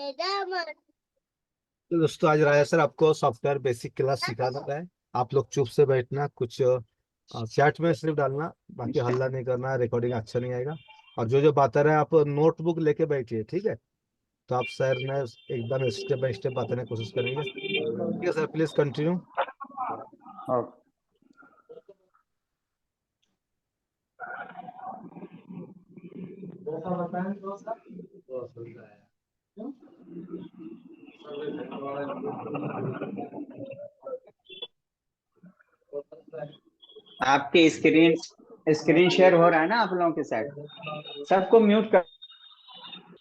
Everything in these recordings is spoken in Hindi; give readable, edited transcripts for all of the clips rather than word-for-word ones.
तो दोस्तों आज राजा सर आपको सॉफ्टवेयर बेसिक क्लास सिखाना है। आप लोग चुप से बैठना, कुछ चैट में सिर्फ डालना, बाकी हल्ला नहीं करना, रिकॉर्डिंग अच्छा नहीं आएगा। और जो जो बात रहे आप नोटबुक लेके बैठिए, ठीक है। तो आप सर ने एकदम स्टेप बाय स्टेप बताने की कोशिश करेंगे, ठीक है सर, प्लीज कंटिन्यू। ओके। आपकी स्क्रीन स्क्रीन शेयर हो रहा है ना आप लोगों के साथ? सबको म्यूट कर।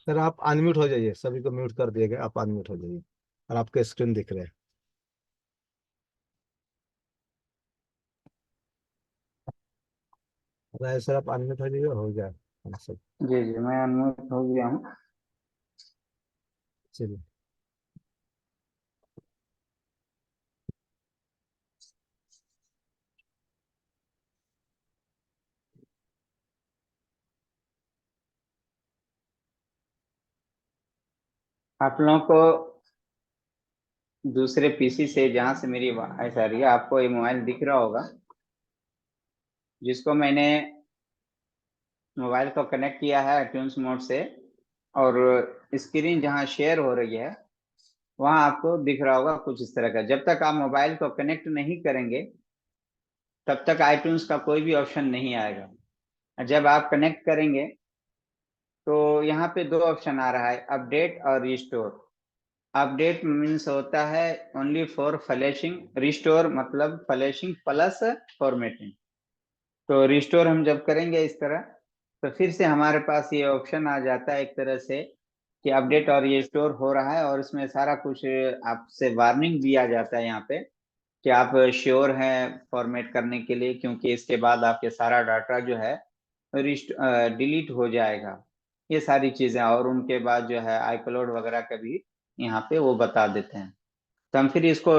सर आप अनम्यूट हो जाइए, सभी को म्यूट कर दिए गए, आप अनम्यूट हो जाइए और आपके स्क्रीन दिख रहे हैं। राजा सर आप अनम्यूट हो जाइए, हो गया सब। जी जी, मैं अनम्यूट हो गया हूँ। चलिए। आप लोगों को दूसरे पीसी से, जहां से मेरी आवाज आ रही है, आपको ये मोबाइल दिख रहा होगा, जिसको मैंने मोबाइल को कनेक्ट किया है ट्यून्स मोड से। और स्क्रीन जहां शेयर हो रही है वहां आपको दिख रहा होगा कुछ इस तरह का। जब तक आप मोबाइल को कनेक्ट नहीं करेंगे तब तक आईट्यून्स का कोई भी ऑप्शन नहीं आएगा। जब आप कनेक्ट करेंगे तो यहाँ पे दो ऑप्शन आ रहा है, अपडेट और रिस्टोर। अपडेट मीन्स होता है ओनली फॉर फ्लैशिंग, रिस्टोर मतलब फ्लैशिंग प्लस फॉर्मेटिंग। तो रिस्टोर हम जब करेंगे इस तरह, तो फिर से हमारे पास ये ऑप्शन आ जाता है एक तरह से कि अपडेट और रिस्टोर हो रहा है, और इसमें सारा कुछ आपसे वार्निंग दिया जाता है यहाँ पे कि आप श्योर हैं फॉर्मेट करने के लिए, क्योंकि इसके बाद आपके सारा डाटा जो है डिलीट हो जाएगा। ये सारी चीजें, और उनके बाद जो है आईक्लाउड वगैरह का भी यहाँ पे वो बता देते हैं। तो हम फिर इसको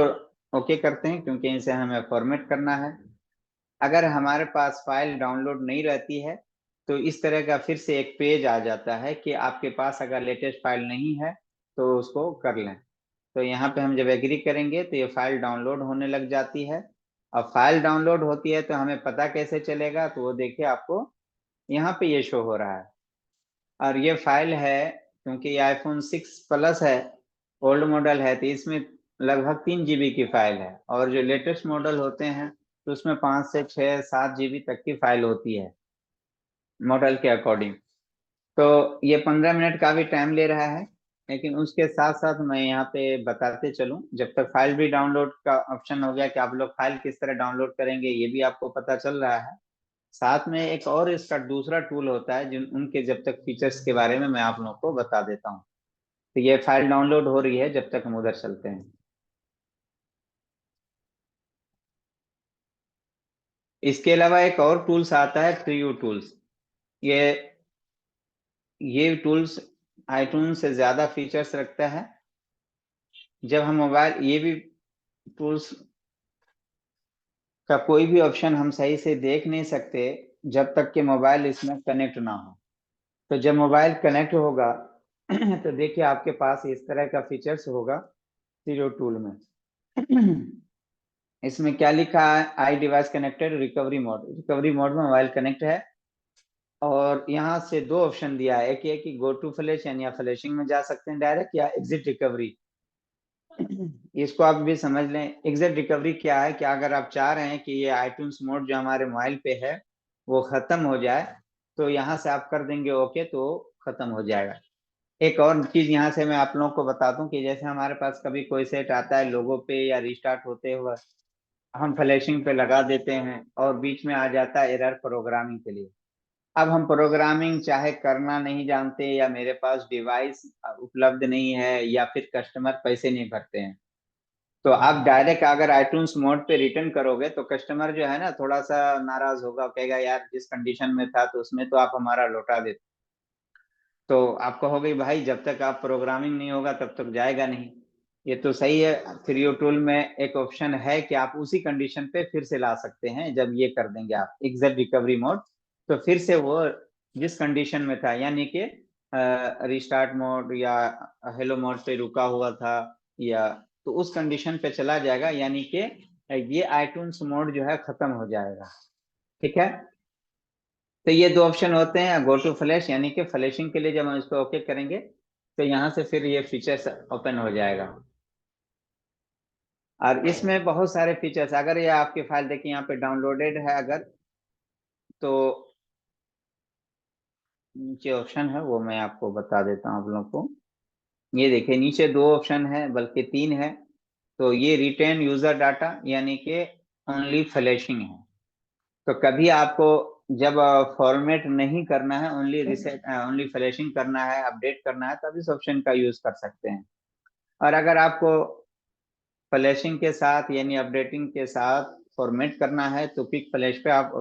ओके करते हैं, क्योंकि इसे हमें फॉर्मेट करना है। अगर हमारे पास फाइल डाउनलोड नहीं रहती है तो इस तरह का फिर से एक पेज आ जाता है कि आपके पास अगर लेटेस्ट फाइल नहीं है तो उसको कर लें। तो यहाँ पे हम जब एग्री करेंगे तो ये फाइल डाउनलोड होने लग जाती है। अब फाइल डाउनलोड होती है तो हमें पता कैसे चलेगा, तो वो देखिए आपको यहाँ पे ये शो हो रहा है। और ये फाइल है, क्योंकि ये आईफोन 6 प्लस है, ओल्ड मॉडल है, तो इसमें लगभग 3 GB की फाइल है। और जो लेटेस्ट मॉडल होते हैं तो उसमें 5 से 6 7 GB तक की फाइल होती है मॉडल के अकॉर्डिंग। तो ये 15 मिनट का भी टाइम ले रहा है, लेकिन उसके साथ साथ मैं यहाँ पे बताते चलूँ, जब तक फाइल भी डाउनलोड का ऑप्शन हो गया कि आप लोग फाइल किस तरह डाउनलोड करेंगे ये भी आपको पता चल रहा है। साथ में एक और इसका दूसरा टूल होता है जिन उनके जब तक फीचर्स के बारे में मैं आप लोगों को बता देता हूँ। तो ये फाइल डाउनलोड हो रही है, जब तक हम उधर चलते हैं। इसके अलावा एक और टूल्स आता है, फ्री टूल्स। ये ये टूल्स आईटून से ज्यादा फीचर्स रखता है। जब हम मोबाइल, ये भी टूल्स का कोई भी ऑप्शन हम सही से देख नहीं सकते जब तक कि मोबाइल इसमें कनेक्ट ना हो। तो जब मोबाइल कनेक्ट होगा तो देखिए आपके पास इस तरह का फीचर्स होगा जीरो टूल में। इसमें क्या लिखा है, I device connected recovery mode. Recovery mode में मोबाइल कनेक्ट है, और यहाँ से दो ऑप्शन दिया है। एक ये कि गो टू फ्लैश, यानी आप फ्लैशिंग में जा सकते हैं डायरेक्ट, या एग्जिट रिकवरी। इसको आप भी समझ लें। एग्जिट रिकवरी क्या है कि अगर आप चाह रहे हैं कि ये आईट्यून्स मोड जो हमारे मोबाइल पे है वो खत्म हो जाए, तो यहाँ से आप कर देंगे ओके, तो खत्म हो जाएगा। एक और चीज यहाँ से मैं आप लोगों को बता दूं कि जैसे हमारे पास कभी कोई सेट आता है लोगो पे या रिस्टार्ट होते हुए, हम फ्लैशिंग पे लगा देते हैं और बीच में आ जाता है एरर प्रोग्रामिंग के लिए। अब हम प्रोग्रामिंग चाहे करना नहीं जानते, या मेरे पास डिवाइस उपलब्ध नहीं है, या फिर कस्टमर पैसे नहीं भरते हैं, तो आप डायरेक्ट अगर आईट्यून्स मोड पे रिटर्न करोगे तो कस्टमर जो है ना थोड़ा सा नाराज होगा, कहेगा यार जिस कंडीशन में था तो उसमें तो आप हमारा लौटा देते। तो आप कहोगे भाई जब तक आप प्रोग्रामिंग नहीं होगा तब तक जाएगा नहीं। ये तो सही है, थ्री टूल में एक ऑप्शन है कि आप उसी कंडीशन पे फिर से ला सकते हैं। जब ये कर देंगे आप एग्जिट रिकवरी मोड, तो फिर से वो जिस कंडीशन में था, यानी कि रिस्टार्ट मोड या हेलो मोड पे रुका हुआ था, या तो उस कंडीशन पे चला जाएगा, यानी कि ये आईट्यून्स मोड जो है खत्म हो जाएगा। ठीक है, तो ये दो ऑप्शन होते हैं, गो टू फ्लैश यानी कि फ्लैशिंग के लिए जब हम इस पर ओके करेंगे तो यहाँ से फिर ये फीचर्स ओपन हो जाएगा। और इसमें बहुत सारे फीचर्स, अगर ये आपकी फाइल देखिए यहाँ पे डाउनलोडेड है अगर, तो नीचे ऑप्शन है वो मैं आपको बता देता हूँ आप लोगों को। ये देखिए नीचे दो ऑप्शन है, बल्कि तीन है। तो ये रिटेन यूजर डाटा यानी कि ओनली फ्लैशिंग है। तो कभी आपको जब फॉर्मेट नहीं करना है, ओनली रिसेट ओनली फ्लैशिंग करना है, अपडेट करना है, तब इस ऑप्शन का यूज कर सकते हैं। और अगर आपको फ्लैशिंग के साथ यानी अपडेटिंग के साथ फॉर्मेट करना है तो क्विक फ्लैश पे आप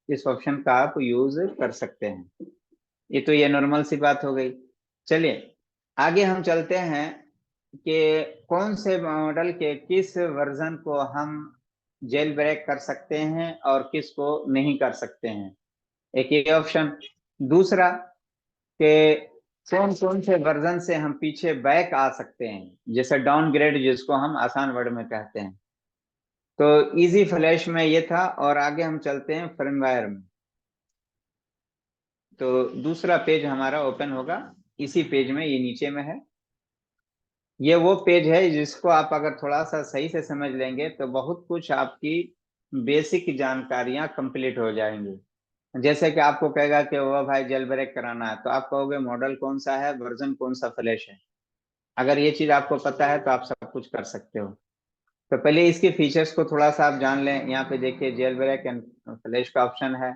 इस ऑप्शन का आप यूज कर सकते हैं। ये तो ये नॉर्मल सी बात हो गई। चलिए आगे हम चलते हैं कि कौन से मॉडल के किस वर्जन को हम जेल ब्रेक कर सकते हैं और किस को नहीं कर सकते हैं, एक ये ऑप्शन। दूसरा कि कौन कौन से वर्जन से हम पीछे बैक आ सकते हैं, जैसे डाउनग्रेड जिसको हम आसान वर्ड में कहते हैं। तो इजी फ्लैश में ये था, और आगे हम चलते हैं फर्मवेयर में। तो दूसरा पेज हमारा ओपन होगा, इसी पेज में, ये नीचे में है। ये वो पेज है जिसको आप अगर थोड़ा सा सही से समझ लेंगे तो बहुत कुछ आपकी बेसिक जानकारियां कंप्लीट हो जाएंगी। जैसे कि आपको कहेगा कि वो भाई जेल ब्रेक कराना है, तो आप कहोगे मॉडल कौन सा है, वर्जन कौन सा फ्लैश है। अगर ये चीज आपको पता है तो आप सब कुछ कर सकते हो। तो पहले इसके फीचर्स को थोड़ा सा आप जान लें। यहाँ पे देखिए जेल ब्रेक एंड फ्लैश का ऑप्शन है।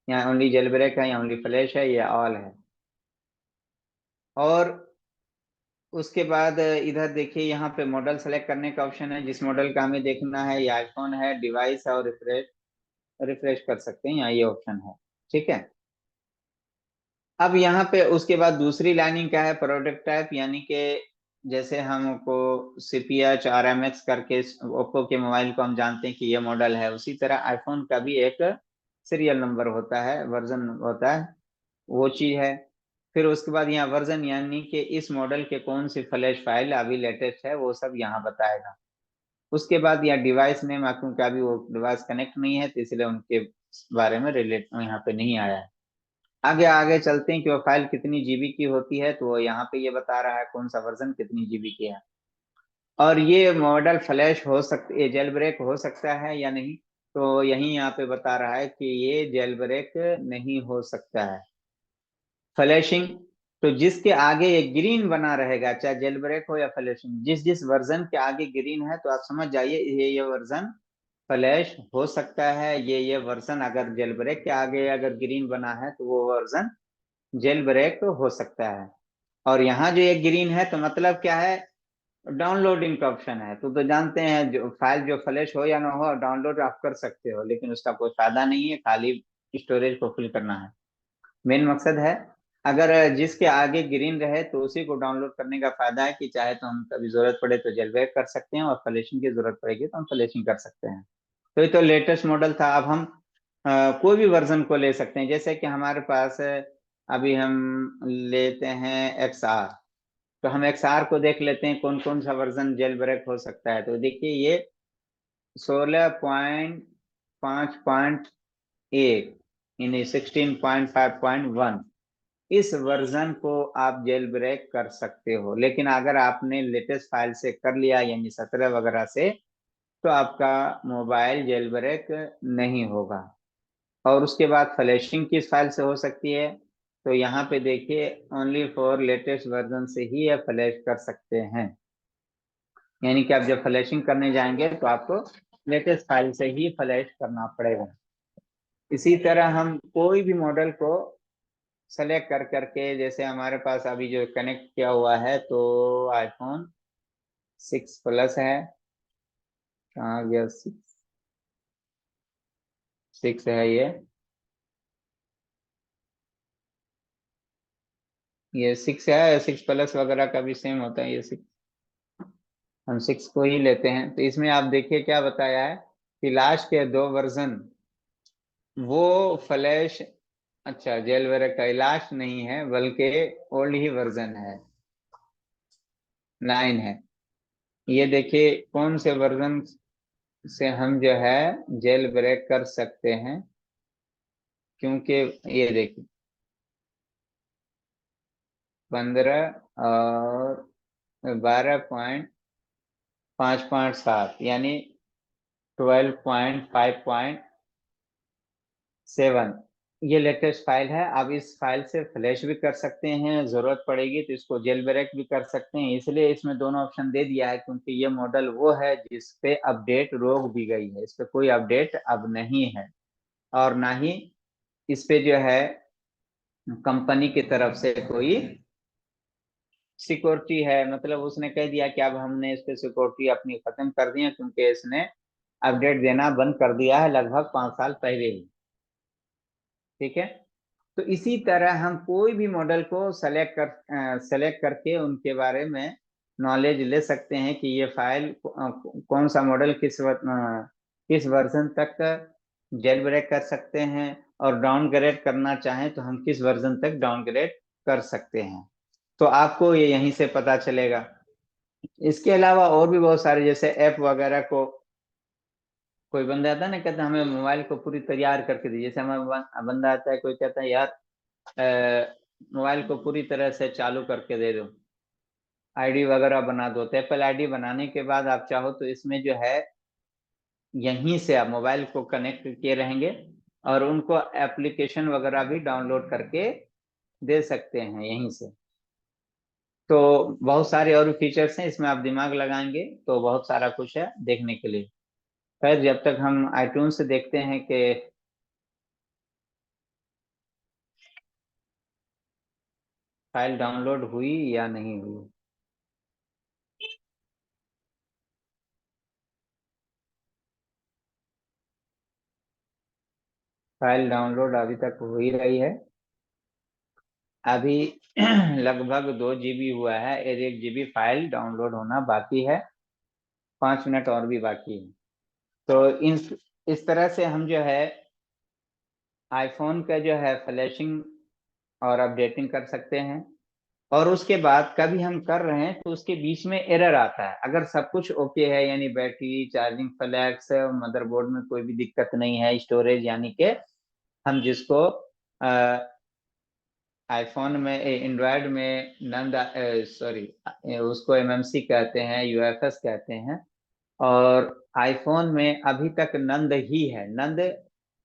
यहाँ ओनली जेल ब्रेक है या ओनली फ्लैश है या ऑल है। और उसके बाद इधर देखिए यहाँ पे मॉडल सेलेक्ट करने का ऑप्शन है, जिस मॉडल का हमें देखना है, ये आईफोन है, डिवाइस है, और रिफ्रेश रिफ्रेश कर सकते हैं, यहाँ ये ऑप्शन है। ठीक है, अब यहाँ पे उसके बाद दूसरी लाइनिंग क्या है, प्रोडक्ट टाइप, यानी कि जैसे हमको CPH RMX करके ओप्पो के मोबाइल को हम जानते हैं कि ये मॉडल है, उसी तरह आईफोन का भी एक सीरियल नंबर होता है, वर्जन होता है, वो चीज है। फिर उसके बाद यहाँ वर्जन यानी कि इस मॉडल के कौन सी फ्लैश फाइल अभी लेटेस्ट है, वो सब यहाँ बताएगा। उसके बाद यहाँ डिवाइस नेम, क्योंकि अभी वो डिवाइस कनेक्ट नहीं है तो इसलिए उनके बारे में रिलेट यहाँ पे नहीं आया है। आगे आगे चलते हैं कि वो फाइल कितनी जीबी की होती है, तो वो यहाँ पे ये बता रहा है कौन सा वर्जन कितनी जीबी की है। और ये मॉडल फ्लैश हो सकती है, जेल ब्रेक हो सकता है या नहीं, तो यही यहाँ पे बता रहा है कि ये जेल ब्रेक नहीं हो सकता है। फ्लैशिंग, तो जिसके आगे ये ग्रीन बना रहेगा, चाहे जेल ब्रेक हो या फ्लैशिंग, जिस जिस वर्जन के आगे ग्रीन है तो आप समझ जाइए ये वर्जन फ्लैश हो सकता है। ये वर्जन अगर जेल ब्रेक के आगे अगर ग्रीन बना है तो वो वर्जन जेल ब्रेक हो सकता है। और यहाँ जो ये ग्रीन है तो मतलब क्या है, डाउनलोडिंग का ऑप्शन है। तो जानते हैं जो फाइल जो फ्लैश हो या ना हो, डाउनलोड आप कर सकते हो, लेकिन उसका कोई फायदा नहीं है, खाली स्टोरेज को फिल करना है, मेन मकसद है। अगर जिसके आगे ग्रीन रहे तो उसी को डाउनलोड करने का फायदा है कि चाहे तो हम कभी जरूरत पड़े तो जेलब्रेक कर सकते हैं, और फ्लैशिंग की जरूरत पड़ेगी तो हम फ्लैशिंग कर सकते हैं। तो ये तो लेटेस्ट मॉडल था। अब हम कोई भी वर्जन को ले सकते हैं, जैसे कि हमारे पास अभी हम लेते हैं XR। तो हम XR को देख लेते हैं कौन कौन सा वर्जन जेल ब्रेक हो सकता है। तो देखिए ये 16.5.1 यानी 16.5.1, इस वर्जन को आप जेल ब्रेक कर सकते हो। लेकिन अगर आपने लेटेस्ट फाइल से कर लिया यानी 17 वगैरह से, तो आपका मोबाइल जेल ब्रेक नहीं होगा। और उसके बाद फ्लैशिंग किस फाइल से हो सकती है, तो यहाँ पे देखिए ओनली फॉर लेटेस्ट वर्जन से ही ये फ्लैश कर सकते हैं। यानी कि आप जब फ्लैशिंग करने जाएंगे तो आपको लेटेस्ट फाइल से ही फ्लैश करना पड़ेगा। इसी तरह हम कोई भी मॉडल को सेलेक्ट कर करके, जैसे हमारे पास अभी जो कनेक्ट किया हुआ है तो आईफोन 6 प्लस है, कहाँ गया, 6 है ये 6 है, 6 प्लस वगैरह का भी सेम होता है, ये 6, हम 6 को ही लेते हैं। तो इसमें आप देखिए क्या बताया है कि लास्ट के दो वर्जन वो फ्लैश अच्छा, जेल ब्रेक कैलाश नहीं है बल्कि ओल्ड ही वर्जन है, 9 है। ये देखिए कौन से वर्जन से हम जो है जेल ब्रेक कर सकते हैं, क्योंकि ये देखिए 15 और 12.5.7 यानी 12.5.7 ये लेटेस्ट फाइल है। आप इस फाइल से फ्लैश भी कर सकते हैं, जरूरत पड़ेगी तो इसको जेल ब्रेक भी कर सकते हैं। इसलिए इसमें दोनों ऑप्शन दे दिया है, क्योंकि ये मॉडल वो है जिस पे अपडेट रोक दी गई है, इस पे कोई अपडेट अब नहीं है, और ना ही इस पे जो है कंपनी की तरफ से कोई सिक्योरिटी है। मतलब उसने कह दिया कि अब हमने इस पे सिक्योरिटी अपनी खत्म कर दी है, क्योंकि इसने अपडेट देना बंद कर दिया है लगभग 5 साल पहले ही। ठीक है, तो इसी तरह हम कोई भी मॉडल को सेलेक्ट करके उनके बारे में नॉलेज ले सकते हैं कि ये फाइल कौन सा मॉडल किस वर्जन तक जेल ब्रेक कर सकते हैं, और डाउनग्रेड करना चाहें तो हम किस वर्जन तक डाउनग्रेड कर सकते हैं। तो आपको ये यहीं से पता चलेगा। इसके अलावा और भी बहुत सारे, जैसे ऐप वगैरह को कोई बंदा आता है ना, कहता है हमें मोबाइल को पूरी तैयार करके दीजिए। जैसे हमें बंदा आता है, कोई कहता है यार मोबाइल को पूरी तरह से चालू करके दे दो, आईडी वगैरह बना दो। तो एप्पल आईडी बनाने के बाद आप चाहो तो इसमें जो है यहीं से आप मोबाइल को कनेक्ट किए रहेंगे, और उनको एप्लीकेशन वगैरह भी डाउनलोड करके दे सकते हैं यहीं से। तो बहुत सारे और फीचर्स हैं इसमें, आप दिमाग लगाएंगे तो बहुत सारा कुछ है देखने के लिए। खैर, जब तक हम आईट्यून से देखते हैं कि फाइल डाउनलोड हुई या नहीं हुई। फाइल डाउनलोड अभी तक हो ही रही है। अभी लगभग 2 GB हुआ है, 1 GB फाइल डाउनलोड होना बाकी है, 5 मिनट और भी बाकी है। तो इस तरह से हम जो है आईफोन का जो है फ्लैशिंग और अपडेटिंग कर सकते हैं। और उसके बाद कभी हम कर रहे हैं तो उसके बीच में एरर आता है। अगर सब कुछ ओके है, यानी बैटरी चार्जिंग फ्लैक्स, मदरबोर्ड में कोई भी दिक्कत नहीं है, स्टोरेज यानी कि हम जिसको आईफोन में एंड्रॉयड में नंद सॉरी उसको एमएमसी कहते हैं, यूएफएस कहते हैं, और आईफोन में अभी तक नंद ही है। नंद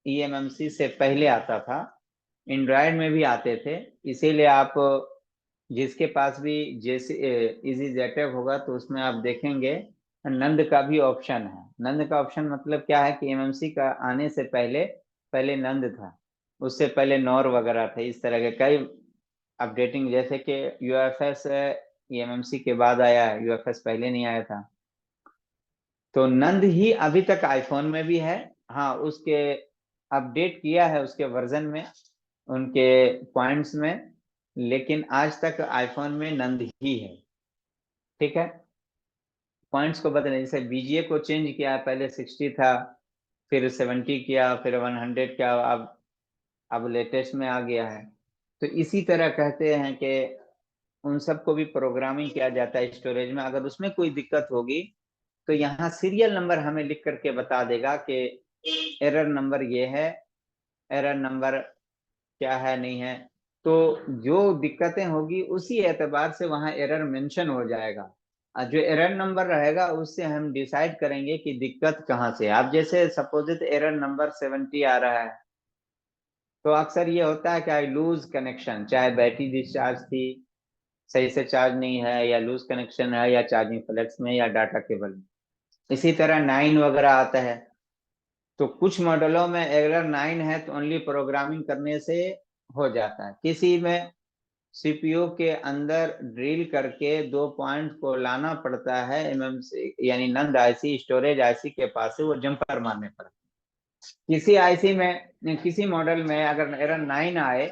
ईएमएमसी से पहले आता था, एंड्रॉयड में भी आते थे। इसीलिए आप जिसके पास भी जैसे इजी जेटअप होगा तो उसमें आप देखेंगे नंद का भी ऑप्शन है। नंद का ऑप्शन मतलब क्या है कि एमएमसी का आने से पहले पहले नंद था, उससे पहले नॉर वगैरह थे। इस तरह के कई अपडेटिंग, जैसे कि यूएफएस एमएमसी के बाद आया है, यूएफएस पहले नहीं आया था। तो नंद ही अभी तक आईफोन में भी है। हाँ, उसके अपडेट किया है उसके वर्जन में, उनके पॉइंट्स में, लेकिन आज तक आईफोन में नंद ही है। ठीक है, पॉइंट्स को बदले, जैसे बीजीए को चेंज किया, पहले 60 था, फिर 70 किया, फिर 100 किया, अब लेटेस्ट में आ गया है। तो इसी तरह कहते हैं कि उन सबको भी प्रोग्रामिंग किया जाता है स्टोरेज में। अगर उसमें कोई दिक्कत होगी तो यहाँ सीरियल नंबर हमें लिख करके बता देगा कि एरर नंबर ये है, एरर नंबर क्या है नहीं है। तो जो दिक्कतें होगी उसी एतबार से वहां एरर मेंशन हो जाएगा, और जो एरर नंबर रहेगा उससे हम डिसाइड करेंगे कि दिक्कत कहाँ से है। आप जैसे सपोजिट एरर नंबर 70 आ रहा है, तो अक्सर ये होता है कि आई लूज कनेक्शन, चाहे बैटरी डिस्चार्ज थी, सही से चार्ज नहीं है, या लूज कनेक्शन है, या चार्जिंग फ्लेक्स में, या डाटा केबल में। इसी तरह 9 वगैरह आता है। तो कुछ मॉडलों में अगर 9 है तो ओनली प्रोग्रामिंग करने से हो जाता है। किसी में सीपीयू के अंदर ड्रिल करके 2 पॉइंट को लाना पड़ता है, एमएमसी यानी नंद आईसी स्टोरेज आईसी के पास से वो जंपर मारने पड़ता है। किसी आईसी में, किसी मॉडल में अगर एरर 9 आए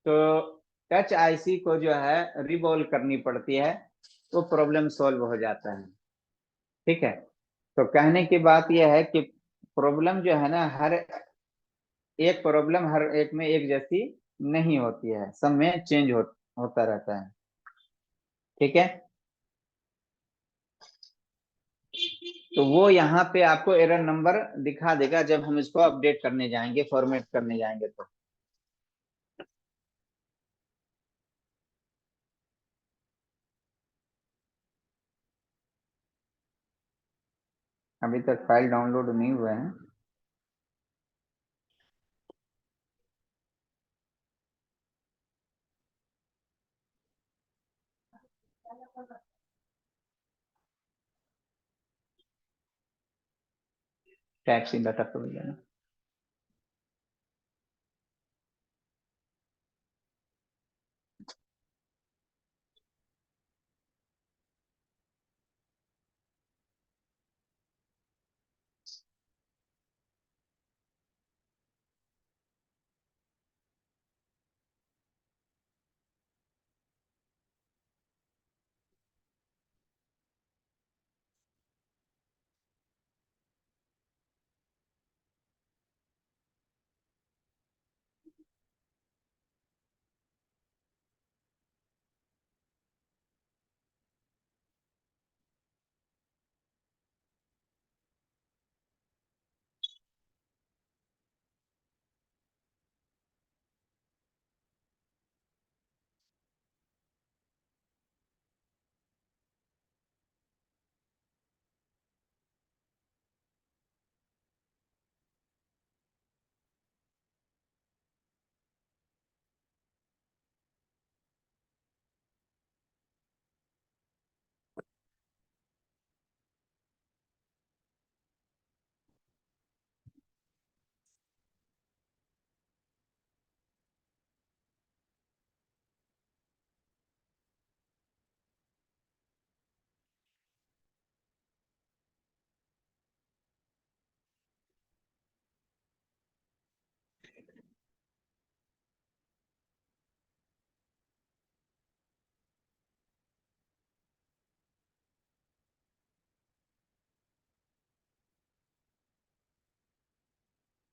तो टच आईसी को जो है रिवॉल्व करनी पड़ती है, तो प्रॉब्लम सॉल्व हो जाता है। ठीक है, तो कहने की बात यह है कि प्रॉब्लम जो है ना, हर एक प्रॉब्लम हर एक में एक जैसी नहीं होती है, सब में चेंज होता रहता है। ठीक है, तो वो यहाँ पे आपको एरर नंबर दिखा देगा जब हम इसको अपडेट करने जाएंगे, फॉर्मेट करने जाएंगे तो। अभी तक फाइल डाउनलोड नहीं हुए हैं। टैक्सी डाटा प्रोविजन,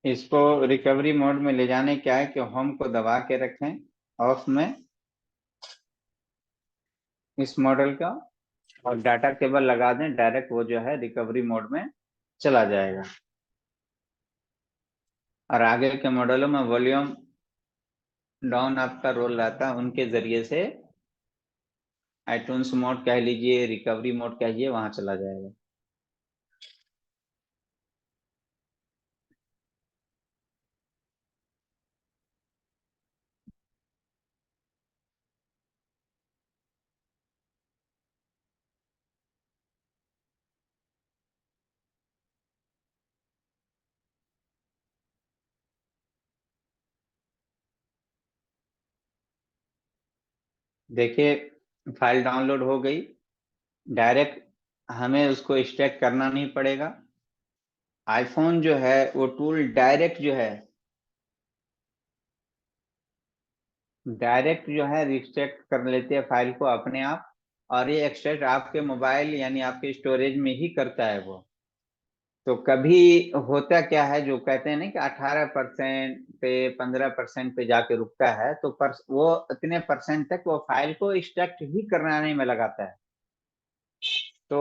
इसको रिकवरी मोड में ले जाने क्या है कि होम को दबा के रखें ऑफ में इस मॉडल का, और डाटा केबल लगा दें, डायरेक्ट वो जो है रिकवरी मोड में चला जाएगा। और आगे के मॉडलों में वॉल्यूम डाउन आपका रोल रहता है, उनके जरिए से आईट्यून्स मोड कह लीजिए, रिकवरी मोड कहिए, वहां चला जाएगा। देखिए फाइल डाउनलोड हो गई, डायरेक्ट हमें उसको एक्सट्रैक्ट करना नहीं पड़ेगा। आईफोन जो है वो टूल डायरेक्ट जो है रिस्ट्रैक्ट कर लेते हैं फाइल को अपने आप, और ये एक्सट्रैक्ट आपके मोबाइल यानी आपके स्टोरेज में ही करता है वो। तो कभी होता क्या है, जो कहते हैं ना कि 18% पे 15% पे जाके रुकता है, तो वो इतने परसेंट तक वो फाइल को एक्सट्रैक्ट ही कराने में लगाता है। तो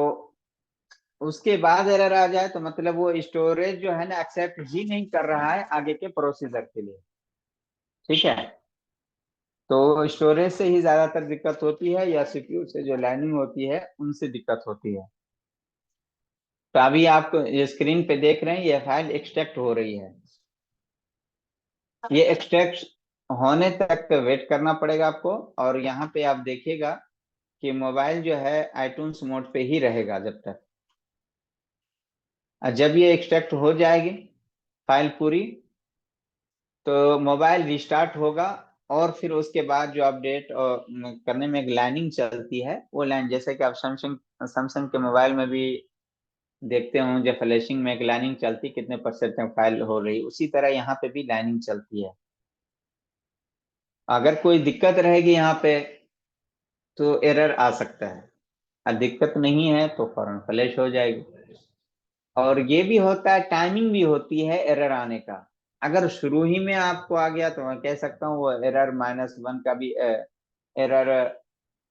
उसके बाद एरर आ जाए तो मतलब वो स्टोरेज जो है ना एक्सेप्ट ही नहीं कर रहा है आगे के प्रोसीजर के लिए। ठीक है, तो स्टोरेज से ही ज्यादातर दिक्कत होती है, या सीपीयू से जो लाइनिंग होती है उनसे दिक्कत होती है। तो अभी आप ये स्क्रीन पे देख रहे हैं, ये फाइल एक्सट्रैक्ट हो रही है। ये एक्सट्रैक्ट होने तक वेट करना पड़ेगा आपको, और यहाँ पे आप देखिएगा कि मोबाइल जो है आईट्यून्स मोड पे ही रहेगा जब तक। और जब ये एक्सट्रैक्ट हो जाएगी फाइल पूरी, तो मोबाइल रिस्टार्ट होगा, और फिर उसके बाद जो अपडेट करने में एक लाइनिंग चलती है, वो लाइन जैसे कि आप सैमसंग सैमसंग के मोबाइल में भी देखते होंगे, फ्लैशिंग में एक लाइनिंग चलती, कितने परसेंट में फाइल हो रही, उसी तरह यहाँ पे भी लाइनिंग चलती है। अगर कोई दिक्कत रहेगी यहाँ पे तो एरर आ सकता है, और दिक्कत नहीं है तो फौरन फ्लैश हो जाएगी। और ये भी होता है, टाइमिंग भी होती है एरर आने का। अगर शुरू ही में आपको आ गया तो मैं कह सकता हूँ वो एरर -1 का भी एरर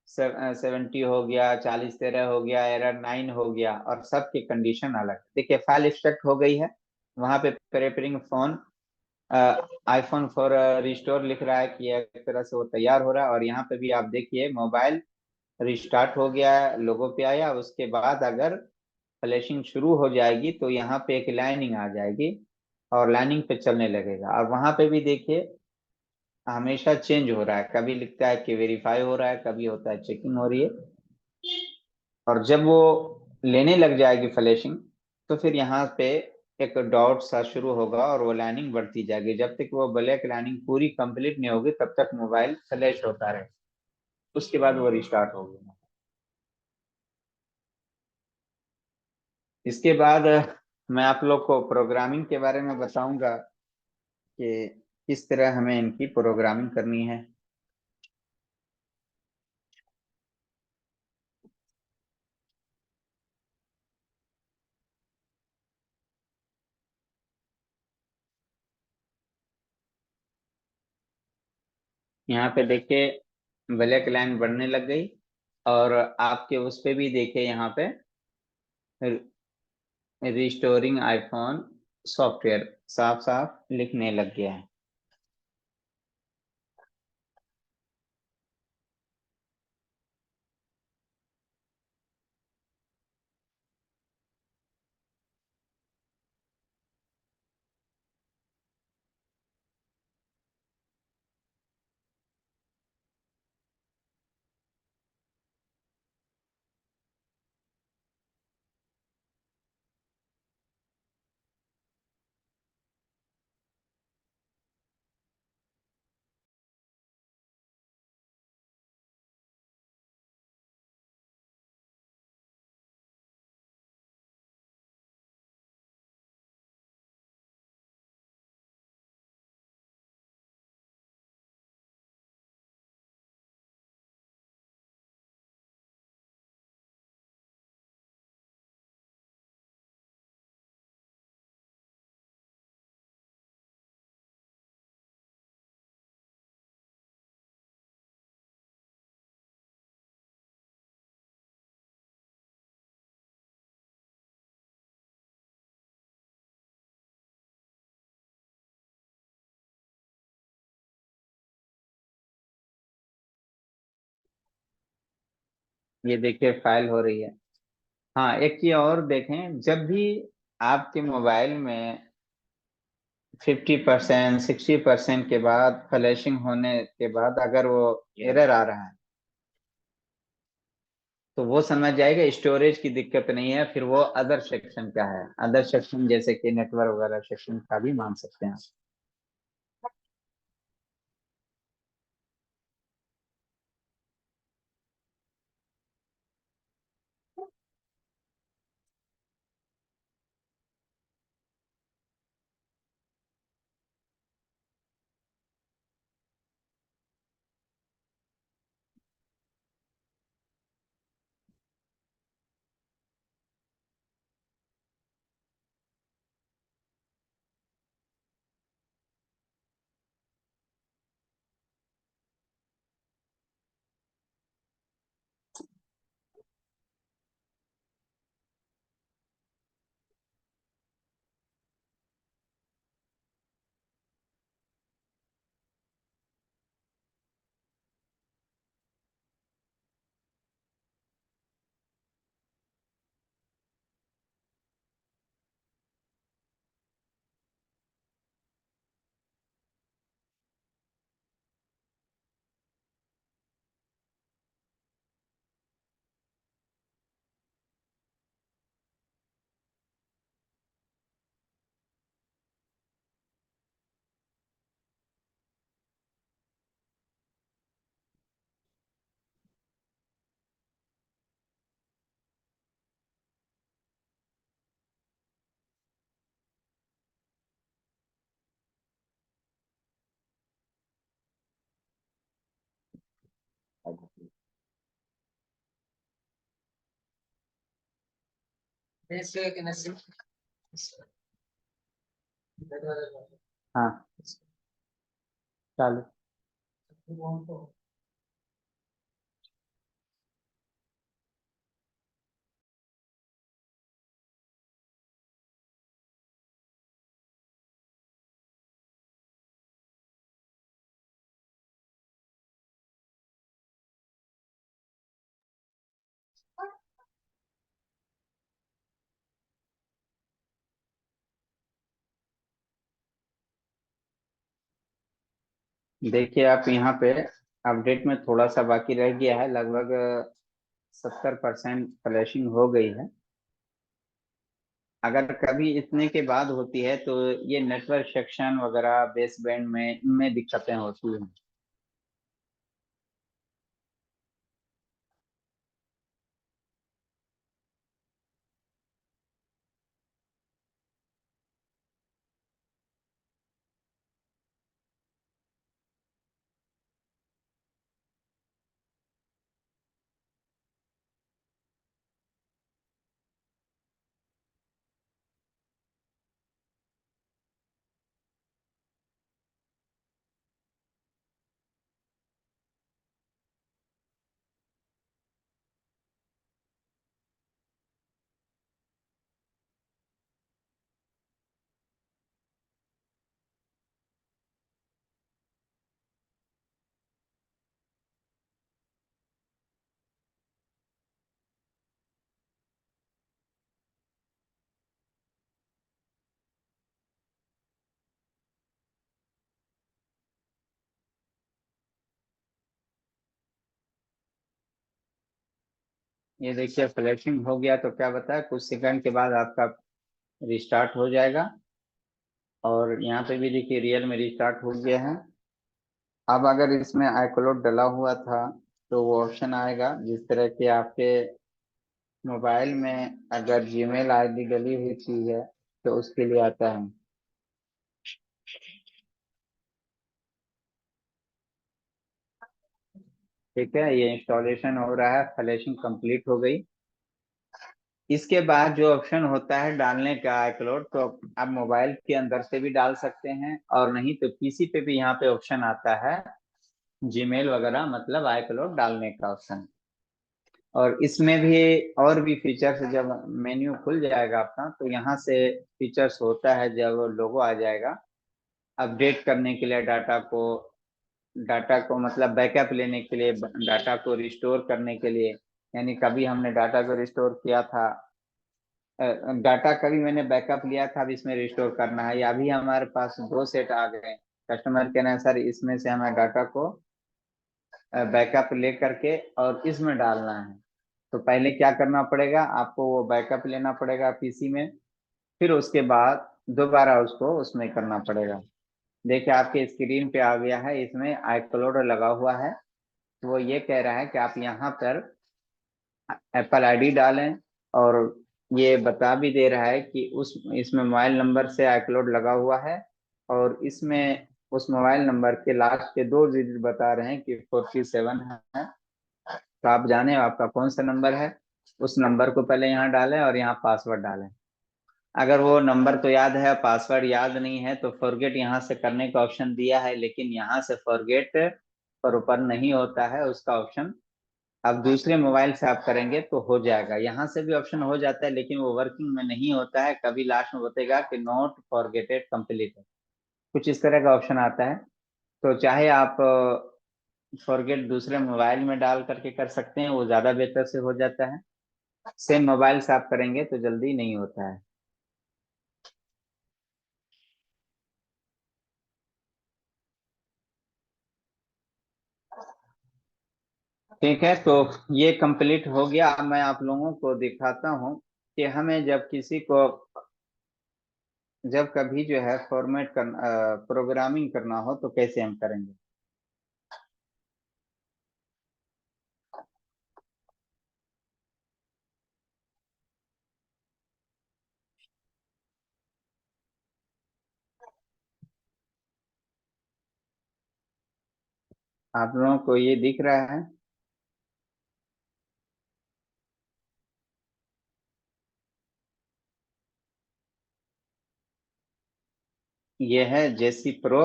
70 हो गया, 4013 हो गया, एरर 9 हो गया, और सबकी कंडीशन अलग। देखिए फाइल एक्सट्रैक्ट हो गई है, वहां पे preparing phone iPhone for restore लिख रहा है कि एक तरह से वो तैयार हो रहा है। और यहाँ पे भी आप देखिए मोबाइल रिस्टार्ट हो गया है, लोगो पे आया। उसके बाद अगर फ्लैशिंग शुरू हो जाएगी तो यहाँ पे एक लाइनिंग आ जाएगी और लाइनिंग पे चलने लगेगा। और वहां पे भी देखिए हमेशा चेंज हो रहा है, कभी लिखता है कि वेरीफाई हो रहा है, कभी होता है चेकिंग हो रही है। और जब वो लेने लग जाएगी फ्लैशिंग तो फिर यहाँ पे एक डॉट सा शुरू होगा और वो लाइनिंग बढ़ती जाएगी। जब तक वो ब्लैक लाइनिंग पूरी कंप्लीट नहीं होगी तब तक मोबाइल फ्लैश होता रहे, उसके बाद वो रिस्टार्ट होगी। इसके बाद मैं आप लोग को प्रोग्रामिंग के बारे में बताऊंगा कि किस तरह हमें इनकी प्रोग्रामिंग करनी है। यहाँ पे देखिए ब्लैक लाइन बढ़ने लग गई, और आपके उस पे भी देखिए यहाँ पे रिस्टोरिंग आईफोन सॉफ्टवेयर साफ साफ लिखने लग गया है। ये देखिए फाइल हो रही है। हाँ एक चीज और देखें, जब भी आपके मोबाइल में 50% 60% के बाद फ्लैशिंग होने के बाद अगर वो एरर आ रहा है तो वो समझ जाएगा स्टोरेज की दिक्कत नहीं है, फिर वो अदर सेक्शन का है। अदर सेक्शन जैसे कि नेटवर्क वगैरह सेक्शन का भी मान सकते हैं। हाँ, चालू। देखिए आप यहाँ पे अपडेट में थोड़ा सा बाकी रह गया है, लगभग 70% फ्लैशिंग हो गई है। अगर कभी इतने के बाद होती है तो ये नेटवर्क सेक्शन वगैरह बेस बैंड में इनमें दिक्कतें होती हैं। ये देखिए फ्लैशिंग हो गया तो क्या बताया, कुछ सेकंड के बाद आपका रिस्टार्ट हो जाएगा। और यहाँ पे भी देखिए रियल में रिस्टार्ट हो गया है। अब अगर इसमें iCloud डला हुआ था तो वो ऑप्शन आएगा, जिस तरह के आपके मोबाइल में अगर जीमेल आईडी डली हुई चीज है तो उसके लिए आता है। ठीक है, ये इंस्टॉलेशन हो रहा है, फ्लैशिंग कंप्लीट हो गई। इसके बाद जो ऑप्शन होता है डालने का iCloud, तो आप मोबाइल के अंदर से भी डाल सकते हैं, और नहीं तो पीसी पे भी यहाँ पे ऑप्शन आता है जीमेल वगैरह, मतलब iCloud डालने का ऑप्शन। और इसमें भी और भी फीचर्स, जब मेन्यू खुल जाएगा अपना तो यहाँ से फीचर्स होता है, जब लोगो आ जाएगा अपडेट करने के लिए डाटा को मतलब बैकअप लेने के लिए, डाटा को रिस्टोर करने के लिए। यानी कभी हमने डाटा को रिस्टोर किया था, डाटा कभी मैंने बैकअप लिया था, अब इसमें रिस्टोर करना है, या अभी हमारे पास दो सेट आ गए, कस्टमर कहना है सर इसमें से हमें डाटा को बैकअप ले करके और इसमें डालना है। तो पहले क्या करना पड़ेगा, आपको वो बैकअप लेना पड़ेगा पीसी में, फिर उसके बाद दोबारा उसको उसमें करना पड़ेगा। देखिए आपके स्क्रीन पे आ गया है, इसमें iCloud लगा हुआ है। तो वो ये कह रहा है कि आप यहाँ पर एप्पल आईडी डालें, और ये बता भी दे रहा है कि उस इसमें मोबाइल नंबर से iCloud लगा हुआ है, और इसमें उस मोबाइल नंबर के लास्ट के दो डिजिट बता रहे हैं कि 47 है। तो आप जाने आपका कौन सा नंबर है, उस नंबर को पहले यहाँ डालें और यहाँ पासवर्ड डालें। अगर वो नंबर तो याद है, पासवर्ड याद नहीं है, तो फॉरगेट यहाँ से करने का ऑप्शन दिया है, लेकिन यहाँ से फॉरगेट पर ऊपर नहीं होता है उसका ऑप्शन। अब दूसरे मोबाइल से आप करेंगे तो हो जाएगा, यहाँ से भी ऑप्शन हो जाता है, लेकिन वो वर्किंग में नहीं होता है, कभी लास्ट में बताएगा कि नॉट फॉरगेटेड कंप्लीट, कुछ इस तरह का ऑप्शन आता है। तो चाहे आप फॉरगेट दूसरे मोबाइल में डाल करके कर सकते हैं, वो ज्यादा बेहतर से हो जाता है। सेम मोबाइल से आप करेंगे तो जल्दी नहीं होता है। ठीक है, तो ये कंप्लीट हो गया। अब मैं आप लोगों को दिखाता हूँ कि हमें जब किसी को, जब कभी जो है फॉर्मेट करना, प्रोग्रामिंग करना हो तो कैसे हम करेंगे। आप लोगों को ये दिख रहा है। ये है जेसी प्रो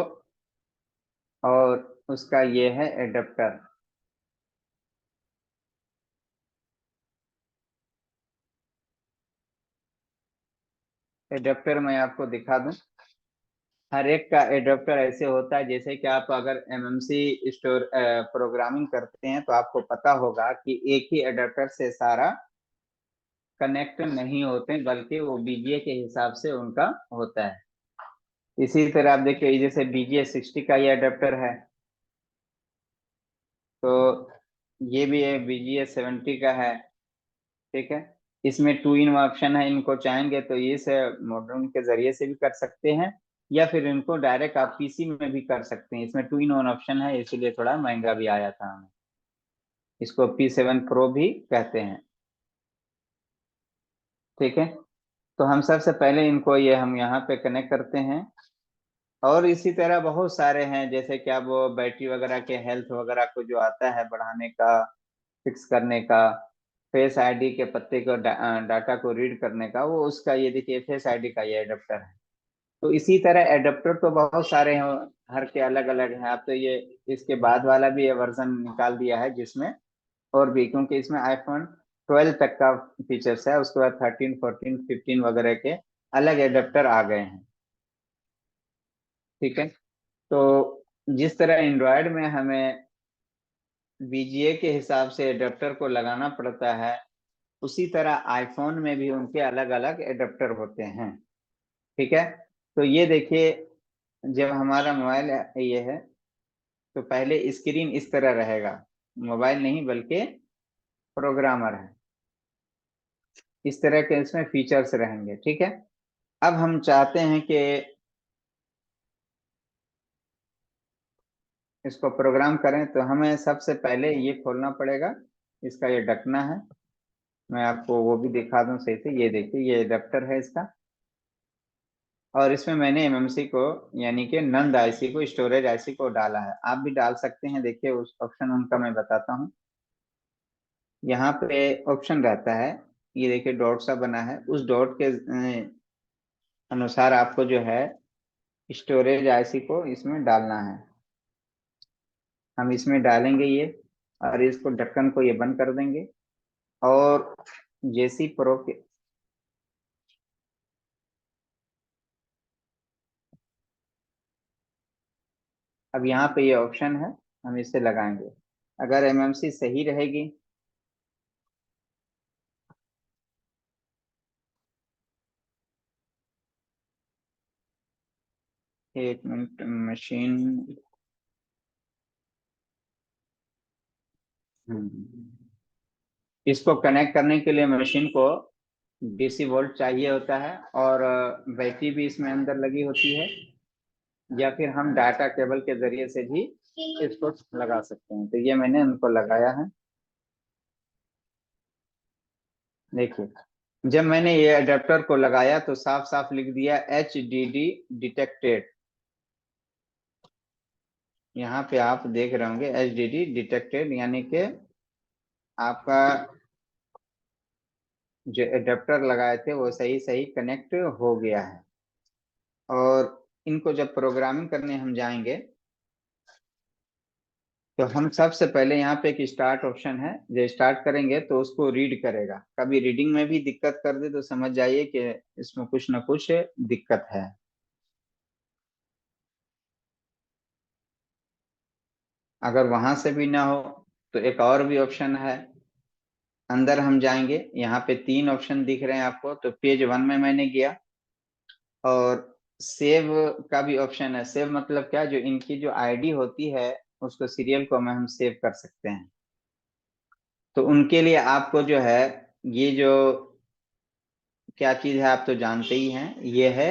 और उसका ये है एडेप्टर। एडेप्टर मैं आपको दिखा दूं। हर एक का एडेप्टर ऐसे होता है, जैसे कि आप अगर एमएमसी स्टोर प्रोग्रामिंग करते हैं तो आपको पता होगा कि एक ही एडेप्टर से सारा कनेक्ट नहीं होते, बल्कि वो बीजीए के हिसाब से उनका होता है। इसी तरह आप देखिए, जैसे बीजीए 60 का ये अडेप्टर है, तो ये भी है बीजीए 70 का है। ठीक है, इसमें टू इन ऑप्शन है, इनको चाहेंगे तो इस मॉड्यूल के जरिए से भी कर सकते हैं, या फिर इनको डायरेक्ट आप पीसी में भी कर सकते हैं। इसमें टू इन वन ऑप्शन है, इसीलिए थोड़ा महंगा भी आया था हमें। इसको P7 प्रो भी कहते हैं। ठीक है, तो हम सबसे पहले इनको ये हम यहाँ पे कनेक्ट करते हैं। और इसी तरह बहुत सारे हैं, जैसे कि अब वो बैटरी वगैरह के हेल्थ वगैरह को जो आता है बढ़ाने का, फिक्स करने का, फेस आईडी के पत्ते को डाटा को रीड करने का, वो उसका ये देखिए फेस आईडी का ये एडेप्टर है। तो इसी तरह एडेप्टर तो बहुत सारे हैं, हर के अलग अलग हैं। अब तो ये इसके बाद वाला भी ये वर्जन निकाल दिया है जिसमें और भी, क्योंकि इसमें आईफोन 12 तक का फीचर्स है, उसके बाद 13, 14, 15 वगैरह के अलग एडेप्टर आ गए हैं। ठीक है, तो जिस तरह एंड्रॉयड में हमें बीजीए के हिसाब से एडेप्टर को लगाना पड़ता है, उसी तरह आईफोन में भी उनके अलग अलग एडेप्टर होते हैं। ठीक है, तो ये देखिए, जब हमारा मोबाइल ये है तो पहले स्क्रीन इस तरह रहेगा, मोबाइल नहीं बल्कि प्रोग्रामर है, इस तरह के इसमें फीचर्स रहेंगे। ठीक है, अब हम चाहते हैं कि इसको प्रोग्राम करें, तो हमें सबसे पहले ये खोलना पड़ेगा, इसका ये ढकना है। मैं आपको वो भी दिखा दूं सही से। ये देखिए, ये एडेप्टर है इसका, और इसमें मैंने एमएमसी को यानी कि नंद आईसी को, स्टोरेज आईसी को डाला है। आप भी डाल सकते हैं, देखिए उस ऑप्शन उनका मैं बताता हूँ। यहाँ पे ऑप्शन रहता है, ये देखिए डॉट सा बना है, उस डॉट के अनुसार आपको जो है स्टोरेज आईसी को इसमें डालना है। हम इसमें डालेंगे ये, और इसको ढक्कन को ये बंद कर देंगे। और जेसी प्रो के अब यहाँ पे ये ऑप्शन है, हम इसे लगाएंगे। अगर एमएमसी सही रहेगी, एक मिनट, मशीन, इसको कनेक्ट करने के लिए मशीन को डीसी वोल्ट चाहिए होता है, और बैटरी भी इसमें अंदर लगी होती है, या फिर हम डाटा केबल के जरिए से भी इसको लगा सकते हैं। तो ये मैंने उनको लगाया है। देखिए, जब मैंने ये अडेप्टर को लगाया तो साफ साफ लिख दिया HDD डिटेक्टेड। यहाँ पे आप देख रहे होंगे HDD डिटेक्टेड, यानी कि आपका जो एडेप्टर लगाए थे वो सही सही कनेक्ट हो गया है। और इनको जब प्रोग्रामिंग करने हम जाएंगे, तो हम सबसे पहले यहाँ पे एक स्टार्ट ऑप्शन है, जो स्टार्ट करेंगे तो उसको रीड करेगा। कभी रीडिंग में भी दिक्कत कर दे तो समझ जाइए कि इसमें कुछ ना कुछ दिक्कत है। अगर वहां से भी ना हो तो एक और भी ऑप्शन है, अंदर हम जाएंगे, यहाँ पे 3 ऑप्शन दिख रहे हैं आपको। तो पेज 1 में मैंने गया, और सेव का भी ऑप्शन है। सेव मतलब क्या, जो इनकी जो आईडी होती है उसको, सीरियल को हम सेव कर सकते हैं। तो उनके लिए आपको जो है, ये जो क्या चीज है आप तो जानते ही हैं, ये है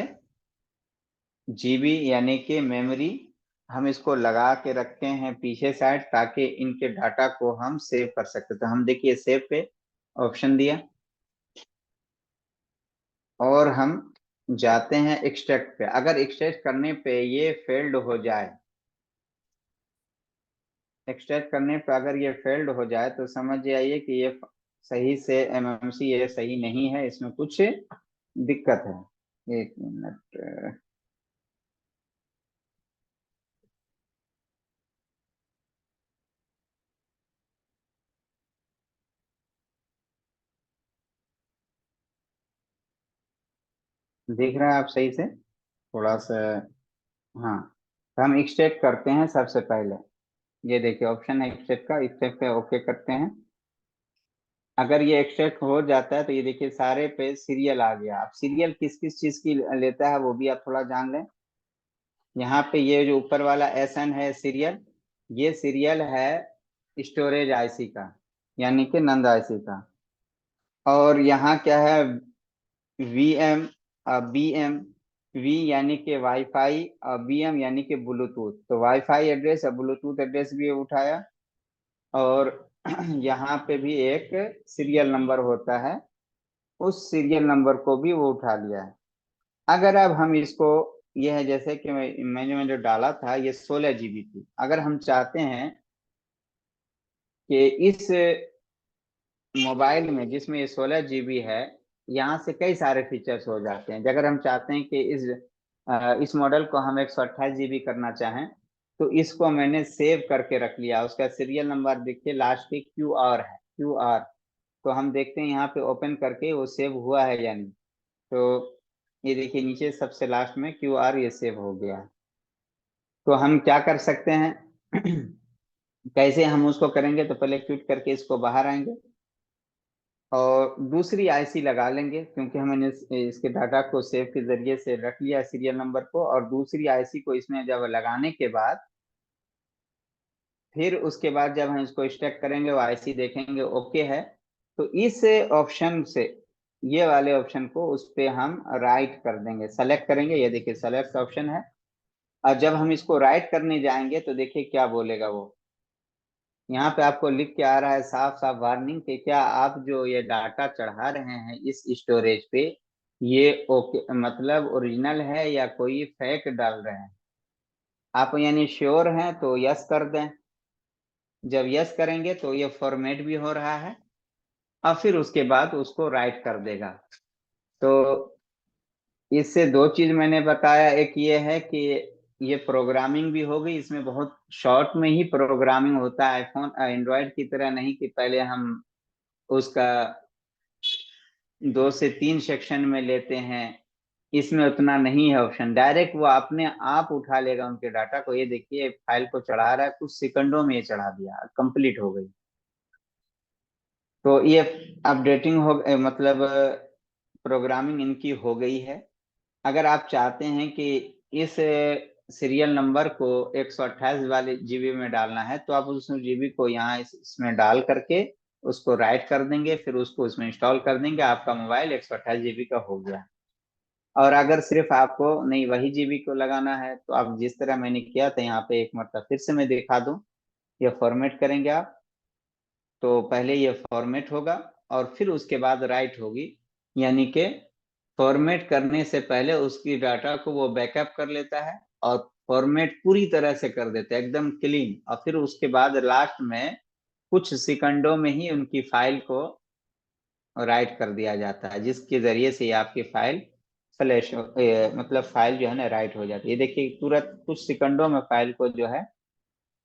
जीबी यानी कि मेमोरी। हम इसको लगा के रखते हैं पीछे साइड, ताकि इनके डाटा को हम सेव कर सकते। तो हम देखिए सेव पे ऑप्शन दिया, और हम जाते हैं एक्सट्रैक्ट पे। अगर एक्सट्रैक्ट करने पे ये फेल्ड हो जाए, एक्सट्रैक्ट करने पे अगर ये फेल्ड हो जाए, तो समझ जाइए कि ये सही से एमएमसी ये सही नहीं है, इसमें कुछ दिक्कत है। एक मिनट, दिख रहा है आप सही से? थोड़ा सा। हाँ, तो हम एक्सट्रैक्ट करते हैं सबसे पहले। ये देखिए ऑप्शन है एक्सट्रैक्ट का, एक्सट्रैक्ट पे ओके करते हैं। अगर ये एक्सट्रैक्ट हो जाता है तो ये देखिए सारे पे सीरियल आ गया। अब सीरियल किस किस चीज की लेता है वो भी आप थोड़ा जान लें। यहाँ पे ये जो ऊपर वाला SN है सीरियल, ये सीरियल है स्टोरेज आईसी का, यानी कि नंद आईसी का। और यहाँ क्या है, VM, BM, वी यानी कि वाईफाई, और BM यानी कि ब्लूटूथ। तो वाईफाई एड्रेस और ब्लूटूथ एड्रेस भी उठाया। और यहाँ पे भी एक सीरियल नंबर होता है, उस सीरियल नंबर को भी वो उठा लिया है। अगर अब हम इसको, ये है जैसे कि मैंने जो डाला था ये 16 GB थी। अगर हम चाहते हैं कि इस मोबाइल में जिसमें ये 16 GB है, यहाँ से कई सारे फीचर्स हो जाते हैं। अगर हम चाहते हैं कि इस मॉडल को हम 128 GB करना चाहें, तो इसको मैंने सेव करके रख लिया। उसका सीरियल नंबर देखिए लास्ट पे QR है, QR। तो हम देखते हैं यहाँ पे ओपन करके वो सेव हुआ है या नहीं। तो ये देखिए नीचे सबसे लास्ट में QR ये सेव हो गया है। तो हम क्या कर सकते हैं कैसे हम उसको करेंगे, तो पहले क्विट करके इसको बाहर आएंगे और दूसरी आईसी लगा लेंगे, क्योंकि हमने इसके डाटा को सेव के जरिए से रख लिया सीरियल नंबर को। और दूसरी आईसी को इसमें जब लगाने के बाद, फिर उसके बाद जब हम इसको स्टैक करेंगे वो आईसी देखेंगे ओके है, तो इस ऑप्शन से, ये वाले ऑप्शन को उस पे हम राइट कर देंगे, सेलेक्ट करेंगे। ये देखिए सेलेक्ट ऑप्शन है। और जब हम इसको राइट करने जाएंगे तो देखिए क्या बोलेगा वो। यहाँ पे आपको लिख के आ रहा है साफ साफ वार्निंग कि क्या आप जो ये डाटा चढ़ा रहे हैं इस स्टोरेज पे, ये ओके मतलब ओरिजिनल है या कोई फेक डाल रहे हैं। आप यानी श्योर हैं तो यस कर दें। जब यस करेंगे तो ये फॉर्मेट भी हो रहा है, और फिर उसके बाद उसको राइट कर देगा। तो इससे दो चीज मैंने बताया, एक ये है कि ये प्रोग्रामिंग भी हो गई, इसमें बहुत शॉर्ट में ही प्रोग्रामिंग होता है। आईफोन एंड्रॉयड की तरह नहीं कि पहले हम उसका 2 से 3 सेक्शन में लेते हैं। इसमें उतना नहीं है ऑप्शन, डायरेक्ट वो अपने आप उठा लेगा उनके डाटा को। ये देखिए फाइल को चढ़ा रहा है, कुछ सेकंडों में ये चढ़ा दिया, कंप्लीट हो गई। तो ये अपडेटिंग हो मतलब प्रोग्रामिंग इनकी हो गई है। अगर आप चाहते हैं कि इस सीरियल नंबर को 128 वाले जीबी में डालना है, तो आप उस जीबी को यहाँ इसमें डाल करके उसको राइट कर देंगे, फिर उसको उसमें इंस्टॉल कर देंगे, आपका मोबाइल 128 GB का हो गया। और अगर सिर्फ आपको नहीं वही जीबी को लगाना है, तो आप जिस तरह मैंने किया था यहाँ पे एक मतलब फिर से मैं दिखा दूं। ये फॉर्मेट करेंगे आप, तो पहले ये फॉर्मेट होगा और फिर उसके बाद राइट होगी। यानी कि फॉर्मेट करने से पहले उसकी डाटा को वो बैकअप कर लेता है और फॉर्मेट पूरी तरह से कर देता है एकदम क्लीन, और फिर उसके बाद लास्ट में कुछ सेकंडों में ही उनकी फाइल को राइट कर दिया जाता है, जिसके जरिए से आपकी फाइल फ्लैश मतलब फाइल जो है ना राइट हो जाती है। ये देखिए तुरंत कुछ सेकंडों में फाइल को जो है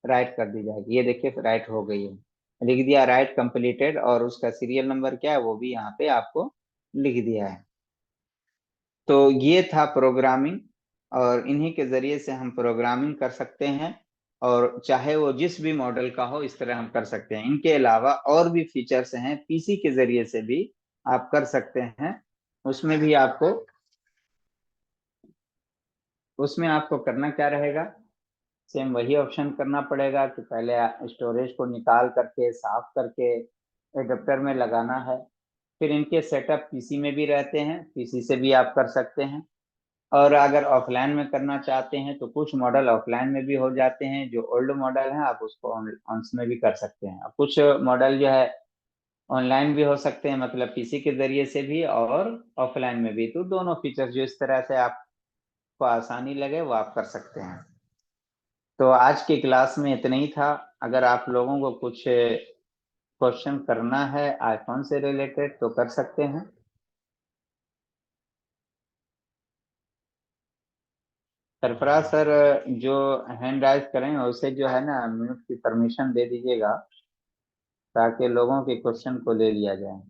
राइट कर दी जाएगी। ये देखिए राइट हो गई है, लिख दिया राइट कंप्लीटेड, और उसका सीरियल नंबर क्या है वो भी यहाँ पे आपको लिख दिया है। तो ये था प्रोग्रामिंग, और इन्हीं के जरिए से हम प्रोग्रामिंग कर सकते हैं, और चाहे वो जिस भी मॉडल का हो इस तरह हम कर सकते हैं। इनके अलावा और भी फीचर्स हैं, पीसी के जरिए से भी आप कर सकते हैं। उसमें भी आपको उसमें आपको करना क्या रहेगा, सेम वही ऑप्शन करना पड़ेगा कि पहले स्टोरेज को निकाल करके साफ करके एडेप्टर में लगाना है। फिर इनके सेटअप पीसी में भी रहते हैं, पीसी से भी आप कर सकते हैं। और अगर ऑफलाइन में करना चाहते हैं तो कुछ मॉडल ऑफलाइन में भी हो जाते हैं, जो ओल्ड मॉडल है आप उसको ऑन में भी कर सकते हैं। और कुछ मॉडल जो है ऑनलाइन भी हो सकते हैं, मतलब पीसी के जरिए से भी और ऑफलाइन में भी। तो दोनों फीचर जो इस तरह से आपको आसानी लगे वो आप कर सकते हैं। तो आज की क्लास में इतना ही था। अगर आप लोगों को कुछ क्वेश्चन करना है आईफोन से रिलेटेड तो कर सकते हैं। सरफराज सर जो हैंड राइज करें उसे जो है ना म्यूट की परमिशन दे दीजिएगा, ताकि लोगों के क्वेश्चन को ले लिया जाए।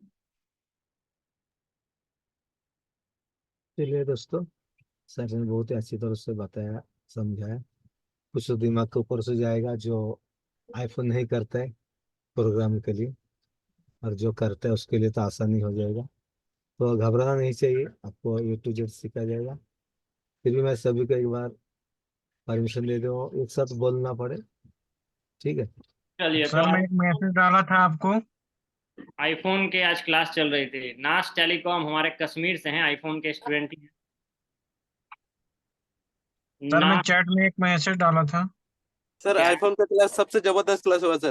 चलिए दोस्तों, सर ने बहुत ही अच्छी तरह से बताया, समझाया। कुछ तो दिमाग के ऊपर से जाएगा जो आईफोन नहीं करता है प्रोग्राम के लिए, और जो करता है उसके लिए तो आसानी हो जाएगा। तो घबराना नहीं चाहिए, आपको A to Z सिखा जाएगा। फिर भी मैं सभी को एक बार परमिशन दे दूँ, एक साथ बोलना पड़े, ठीक है। चलिए, तो सर मैं एक मैसेज डाला था आपको। आईफोन के आज क्लास चल रही थी। नास टेलीकॉम हमारे कश्मीर से हैं, आईफोन के स्टूडेंट ही हैं। सर मैं ना चैट में एक मैसेज डाला था। सर क्या? आईफोन का क्लास सबसे जबरदस्त क्लास हुआ सर।